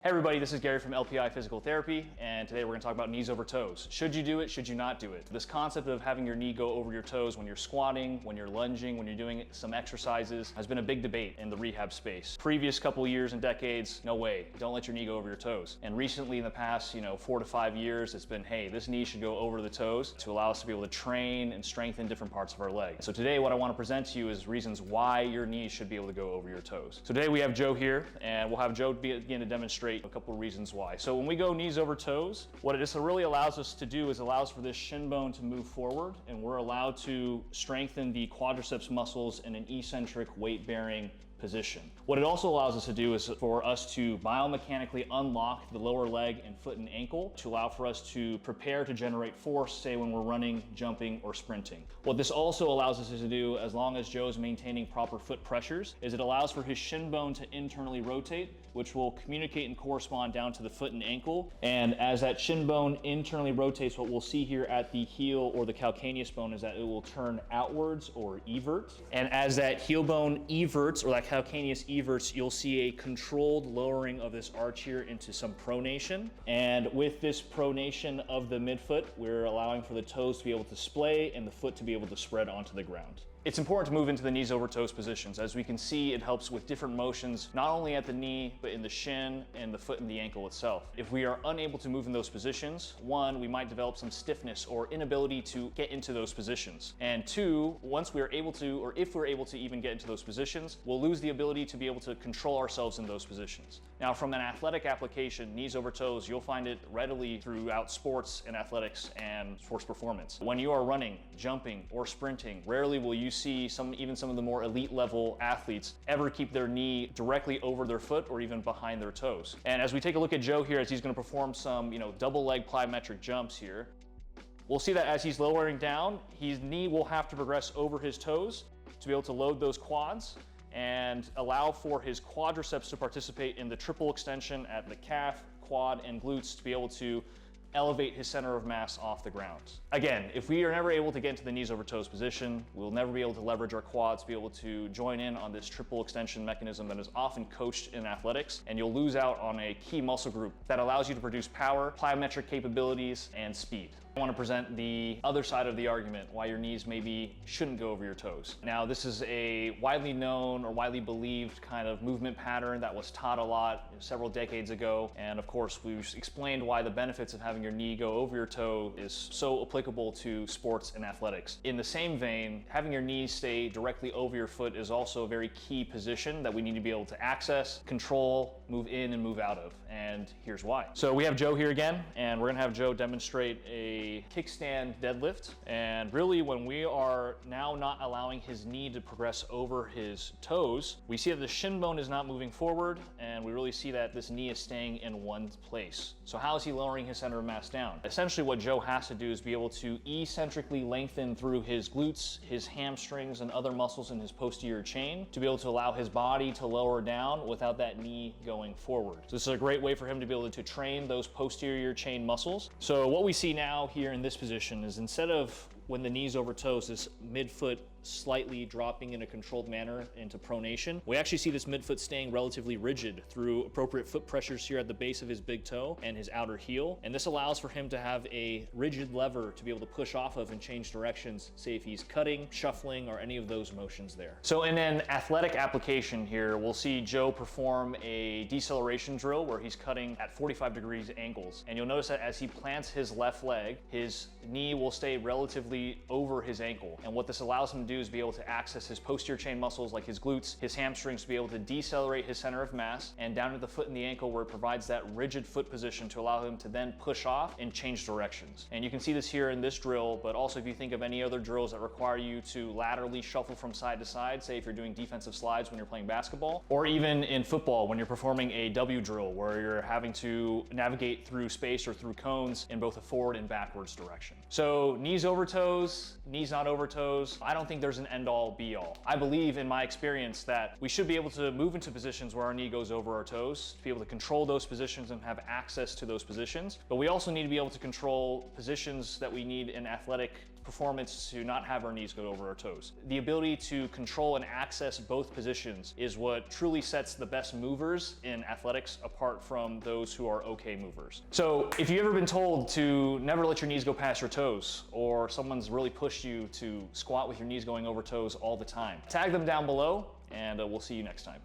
Hey everybody, this is Gary from LPI Physical Therapy, and today we're going to talk about knees over toes. Should you do it? Should you not do it? This concept of having your knee go over your toes when you're squatting, when you're lunging, when you're doing some exercises has been a big debate in the rehab space. Previous couple years and decades, no way, don't let your knee go over your toes. And recently in the past, 4 to 5 years, it's been, hey, this knee should go over the toes to allow us to be able to train and strengthen different parts of our leg. So today what I want to present to you is reasons why your knees should be able to go over your toes. So today we have Joe here, and we'll have Joe begin to demonstrate a couple of reasons why. So when we go knees over toes, what it really allows us to do is allows for this shin bone to move forward, and we're allowed to strengthen the quadriceps muscles in an eccentric weight-bearing position. What it also allows us to do is for us to biomechanically unlock the lower leg and foot and ankle to allow for us to prepare to generate force, say when we're running, jumping, or sprinting. What this also allows us to do, as long as Joe's maintaining proper foot pressures, is it allows for his shin bone to internally rotate, which will communicate and correspond down to the foot and ankle. And as that shin bone internally rotates, what we'll see here at the heel or the calcaneus bone is that it will turn outwards or evert. And as that heel bone everts, or that calcaneus everts, you'll see a controlled lowering of this arch here into some pronation. And with this pronation of the midfoot, we're allowing for the toes to be able to splay and the foot to be able to spread onto the ground. It's important to move into the knees over toes positions. As we can see, it helps with different motions, not only at the knee, but in the shin and the foot and the ankle itself. If we are unable to move in those positions, one, we might develop some stiffness or inability to get into those positions. And two, once we are able to, or if we're able to even get into those positions, we'll lose the ability to be able to control ourselves in those positions. Now, from an athletic application, knees over toes, you'll find it readily throughout sports and athletics and sports performance. When you are running, jumping, or sprinting, rarely will you see even some of the more elite level athletes ever keep their knee directly over their foot or even behind their toes. And as we take a look at Joe here, as he's going to perform some double leg plyometric jumps here, we'll see that as he's lowering down, his knee will have to progress over his toes to be able to load those quads and allow for his quadriceps to participate in the triple extension at the calf, quad, and glutes to be able to elevate his center of mass off the ground. Again, if we are never able to get into the knees over toes position, we'll never be able to leverage our quads to be able to join in on this triple extension mechanism that is often coached in athletics, and you'll lose out on a key muscle group that allows you to produce power, plyometric capabilities, and speed. I want to present the other side of the argument why your knees maybe shouldn't go over your toes. Now, this is a widely known or widely believed kind of movement pattern that was taught a lot several decades ago, and of course we've explained why the benefits of having your knee go over your toe is so applicable to sports and athletics. In the same vein, having your knee stay directly over your foot is also a very key position that we need to be able to access, control, move in and move out of, and here's why. So we have Joe here again, and we're gonna have Joe demonstrate a kickstand deadlift. And really, when we are now not allowing his knee to progress over his toes, we see that the shin bone is not moving forward, and we really see that this knee is staying in one place. So how is he lowering his center of mass down? Essentially what Joe has to do is be able to eccentrically lengthen through his glutes, his hamstrings, and other muscles in his posterior chain to be able to allow his body to lower down without that knee going forward. So this is a great way for him to be able to train those posterior chain muscles. So what we see now here in this position is, instead of when the knee's over toes, this midfoot slightly dropping in a controlled manner into pronation, we actually see this midfoot staying relatively rigid through appropriate foot pressures here at the base of his big toe and his outer heel. And this allows for him to have a rigid lever to be able to push off of and change directions, say if he's cutting, shuffling, or any of those motions there. So in an athletic application here, we'll see Joe perform a deceleration drill where he's cutting at 45 degrees angles. And you'll notice that as he plants his left leg, his knee will stay relatively over his ankle. And what this allows him to do is be able to access his posterior chain muscles like his glutes, his hamstrings, to be able to decelerate his center of mass, and down to the foot and the ankle where it provides that rigid foot position to allow him to then push off and change directions. And you can see this here in this drill, but also if you think of any other drills that require you to laterally shuffle from side to side, say if you're doing defensive slides when you're playing basketball, or even in football when you're performing a W drill where you're having to navigate through space or through cones in both a forward and backwards direction. So knees over toes, knees not over toes, I don't think there's an end-all be-all. I believe in my experience that we should be able to move into positions where our knee goes over our toes, to be able to control those positions and have access to those positions, but we also need to be able to control positions that we need in athletic performance to not have our knees go over our toes. The ability to control and access both positions is what truly sets the best movers in athletics apart from those who are okay movers. So if you've ever been told to never let your knees go past your toes, or someone's really pushed you to squat with your knees going over toes all the time, tag them down below, and we'll see you next time.